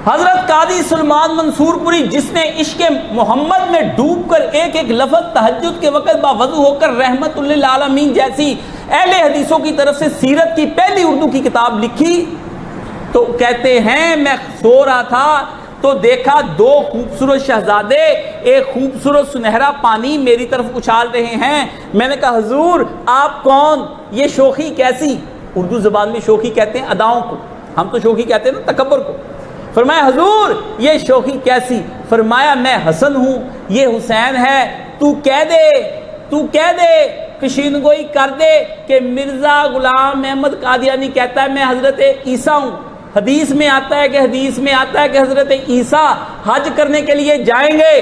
حضرت قاضی سلمان منصور پوری جس نے عشق محمد میں ڈوب کر ایک ایک لفظ تہجد کے وقت باوضو ہو کر رحمت للعالمین جیسی اہل حدیثوں کی طرف سے سیرت کی پہلی اردو کی کتاب لکھی، تو کہتے ہیں میں سو رہا تھا تو دیکھا دو خوبصورت شہزادے ایک خوبصورت سنہرا پانی میری طرف اچھال رہے ہیں۔ میں نے کہا حضور آپ کون، یہ شوخی کیسی؟ اردو زبان میں شوخی کہتے ہیں اداؤں کو، ہم تو شوخی کہتے ہیں نا تکبر کو۔ فرمایا حضور یہ شوخی کیسی؟ فرمایا میں حسن ہوں، یہ حسین ہے، تو کہہ دے کشین گوئی کر دے کہ مرزا غلام احمد قادیانی کہتا ہے میں حضرت عیسیٰ ہوں۔ حدیث میں آتا ہے کہ حضرت عیسیٰ حج کرنے کے لیے جائیں گے،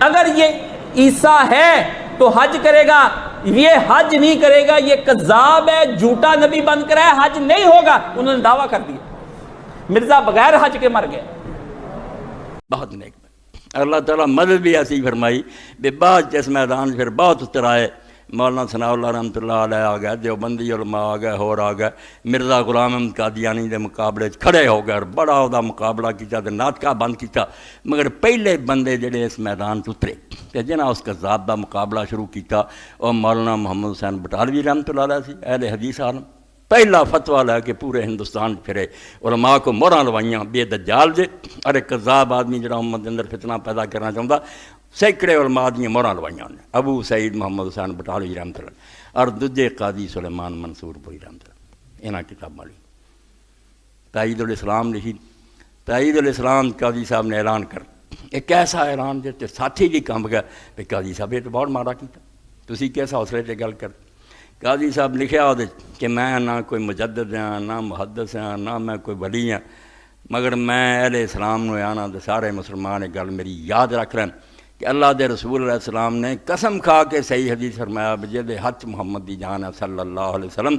اگر یہ عیسیٰ ہے تو حج کرے گا، یہ حج نہیں کرے گا، یہ کذاب ہے، جھوٹا نبی بن کر ہے، حج نہیں ہوگا۔ انہوں نے دعویٰ کر دیا، مرزا بغیر حج کے مر گئے۔ بہت نیک اللہ تعالیٰ مدد بھی ایسی فرمائی بے بعد اس میدان پھر بہت اترائے۔ مولانا ثناء اللہ رحمۃ اللہ علیہ آ گئے، دیوبندی علماء آ گئے، ہور آ گئے، مرزا غلام احمد قادیانی دے مقابلے کھڑے ہو گئے اور بڑا وہ مقابلہ کیا، ناطقہ بند کیا، مگر پہلے بندے جڑے اس میدان اترے کہ جنہاں اس کذاب دا مقابلہ شروع کیا اور مولانا محمد حسین بٹالوی رحمۃ اللہ علیہ سی، اہل حدیث عالم، پہلا فتویٰ لے کے پورے ہندوستان پھرے، علماء کو موہراں لوائیاں بے دجال دے، اور ایک کذاب آدمی جڑا امت اندر فتنہ پیدا کرنا چاہتا، سینکڑے علماء دیاں موہراں لوائیاں نے، ابو سعید محمد حسین بٹالوی رحمۃ اللہ اور دوجے قاضی سلیمان منصور پوری رحمۃ اللہ، انہاں کتاباں لکھی، تائید الاسلام لکھی، تائید الاسلام قاضی صاحب نے اعلان کر، ایک ایسا اعلان جس تے ساتھی بھی کمب گیا کہ قاضی صاحب یہ تو بہت مارا کیتا، تسی کیسا حوصلے تے گل کر۔ قاضی صاحب لکھیا وہ کہ میں نہ کوئی مجدد ہاں، نہ محدث ہاں، نہ میں کوئی ولی ہاں، مگر میں اہل اسلام نو آنا تو سارے مسلمان ایک گل میری یاد رکھ لین کہ اللہ دے رسول علیہ السلام نے قسم کھا کے صحیح حدیث فرمایا جہدے ہاتھ محمد دی جان ہے صلی اللہ علیہ وسلم،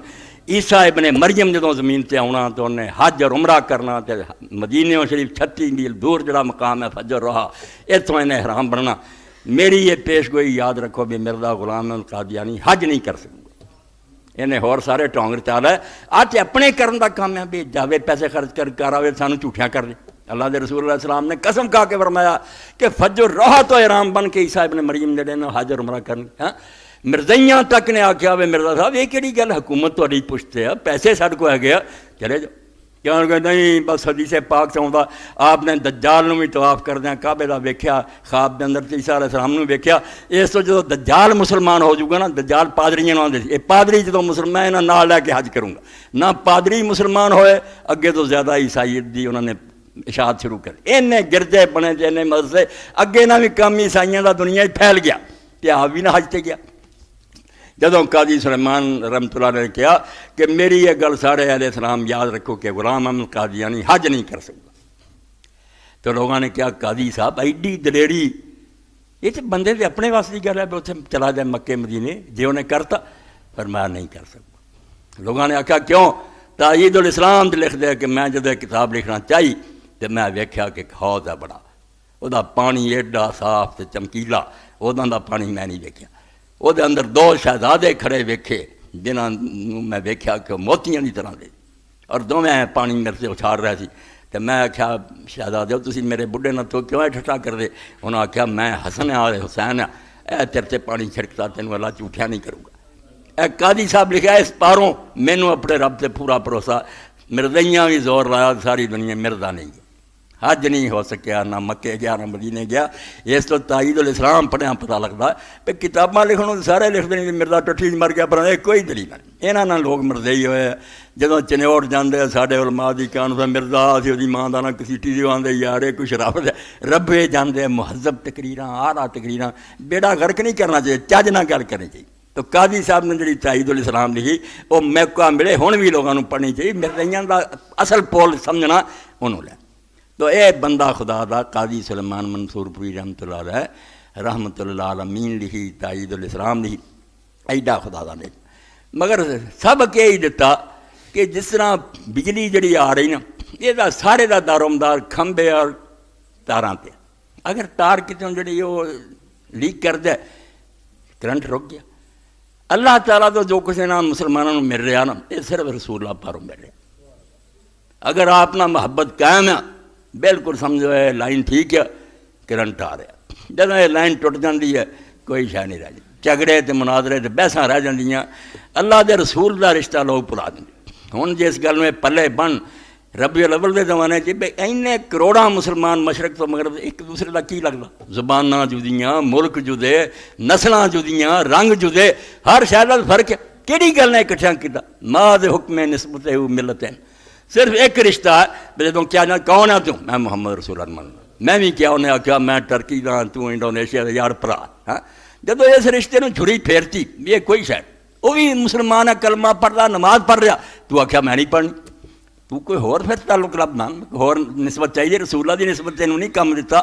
عیسیٰ ابن مریم جدوں زمین تے آنا تو انہیں حج اور عمرہ کرنا، تے مدینہ شریف 36 میل دور جڑا مقام ہے فجر رہا، اتوں انہیں احرام بننا، میری یہ پیش گوئی یاد رکھو بھی مرزا غلام احمد قادیانی حج نہیں کر سکتا، انہیں ہور سارے ٹونگر چال ہے، آج اپنے کرن دا کام ہے بھی جاوے پیسے خرچ کر آوے سانو جھوٹیاں کر دے۔ اللہ دے رسول علیہ السلام نے قسم کھا کے فرمایا کہ فجر روحا تو احرام بن کے عیسیٰ ابن مریم جڑے نے حج اور عمرہ کرن، مرزائیاں تک نے آکھیا وے مرزا صاحب یہ کیڑی گل حکومت تہاڈی پشتے ہے، پیسے ساڈے کو ہے گیا چلے جاؤ، کیوں کہ نہیں بس حدیث پاک چاہتا آپ نے دجال نو بھی طواف کردیاں کعبے دا ویکھیا، خواب دے اندر عیسیٰ علیہ السلام نو ویکھیا، اس تو جدوں دجال مسلمان ہو جاؤگا نا، دجال پادریاں نو آندے سی، اے پادری جدوں مسلمان انہاں نال لے کے حج کروں گا، نہ پادری مسلمان ہوئے اگے تو زیادہ عیسائیت دی انہوں نے اشاعت شروع کر، اینے گرجے بنے جے مدرسے اگے نہ بھی کام عیسائیاں دا دنیا پھیل گیا تے آپ بھی نہ حج تے گیا۔ جدوں قاضی سلیمان رحمۃ اللہ نے کہا کہ میری یہ گل سارے اہل اسلام یاد رکھو کہ غلام احمد قادیانی حج نہیں کر سکتا، تو لوگوں نے کہا قاضی صاحب ایڈی دلیری، یہ تو بندے دے اپنے واسطے گل ہے اتنے چلا جائے مکے مدینے، جی انہیں کرتا، پر میں نہیں کر سکتا۔ لوگوں نے آخیا کیوں؟ تائید الاسلام لکھ دیا کہ میں جدو کتاب لکھنا چاہیے تو میں ویکھیا کہ حوض ہے بڑا، وہ پانی ایڈا صاف تے چمکیلا، وہ پانی میں نہیں ویکھیا، وہ اندر دو شہزادے کھڑے ویکھے جنہاں میں ویکھیا کہ موتیاں دی طرح دے، اور دونوں پانی میرے سے اچھال رہے سی، تو میں آخیا شہزادے تسی میرے بڈھے نہ تو کیوں ٹھٹا کر دے؟ انہوں نے آخیا میں حسن آل حسین ہاں، اے تیرے سے پانی چھڑکتا تینوں اللہ جھوٹیا نہیں کروں گا۔ اے قاضی صاحب لکھا اس پاروں مینوں اپنے رب سے پورا بھروسہ، مرزائیاں بھی زور لایا ساری دنیا مرزا نہیں ہے، حج نہیں ہو سکیا، نہ مکے گیا نہ مدینے گیا، اس تو تائید الاسلام پڑھیا پتہ لگتا ہے پہ کتاباں لکھنوں سارے لکھ دیں کہ مرزا ٹٹھی مر گیا، پر کوئی دلیل نہیں، یہاں نہ لوگ مرزائی ہوئے، جدوں چنیوٹ جاندے سارے علماء دی کہن مرزا اسی وہ ماں کا نہ کسی ٹی آدھے یار کچھ ربے جاندے مہذب تقریراں آرا تقریراں، بیڑا غرق نہیں کرنا چاہیے، چج نہ گل کرنی چاہیے۔ تو قاضی صاحب نے جڑی تائید الاسلام لکھی وہ میکا ملے ہن بھی لوگوں پڑھنی چاہیے، مرزائیاں دا اصل پول سمجھنا انہوں لے۔ تو اے بندہ خدا دا قاضی سلیمان منصور پوری رحمۃ اللہ علیہ رحمۃ اللہ عالمین لکھی، تائید الاسلام لکھی، ایڈا خدا دا لے، مگر سبق یہی دیتا کہ جس طرح بجلی جڑی آ رہی نا یہ دا سارے دا دار و مدار کھمبے اور تاراں تے، اگر تار کتوں جڑی وہ لیک کر دے کرنٹ رک گیا۔ اللہ تعالیٰ تو جو کچھ نہ مسلمانوں مل رہا نا یہ صرف رسول اللہ پاروں مل رہا، اگر آپ نہ محبت قائم ہے بالکل سمجھو یہ لائن ٹھیک ہے، کرنٹ آ رہا، جب یہ لائن ٹوٹ جاتی ہے کوئی شے نہیں رہ جاتی، جھگڑے تے مناظرے تے بحثاں رہ جاندیاں، اللہ دے رسول دا رشتہ لوگ بھلا دیں۔ ہن جس گل میں پلے بن ربیع الاول دے زمانے چ اینے کروڑاں مسلمان مشرق تو مغرب ایک دوسرے دا کی لگدا، زباناں جدیاں، ملک جدے، نسلاں جدیاں، رنگ جدے، ہر شے دا فرق ہے، کیڑی گل نے اکٹھیاں کیتا؟ ما دے حکم نسبت ملتین، صرف ایک رشتہ ہے، جدوں کیا جانا کون ہے تو میں محمد رسول اللہ مننا، میں بھی کیا انہیں آخیا میں ٹرکی دا تو انڈونیشیا دا یار پرا، ہاں جدوں اس رشتے نوں چھری پھیرتی یہ کوئی شاید وہ بھی مسلمان ہے، کلمہ پڑھ رہا، نماز پڑھ رہا، تو آخیا میں نہیں پڑھنی، تو کوئی ہور پھر تعلق رب نہ ہور نسبت چاہیے، رسول اللہ دی نسبت تینوں نہیں کم دیتا۔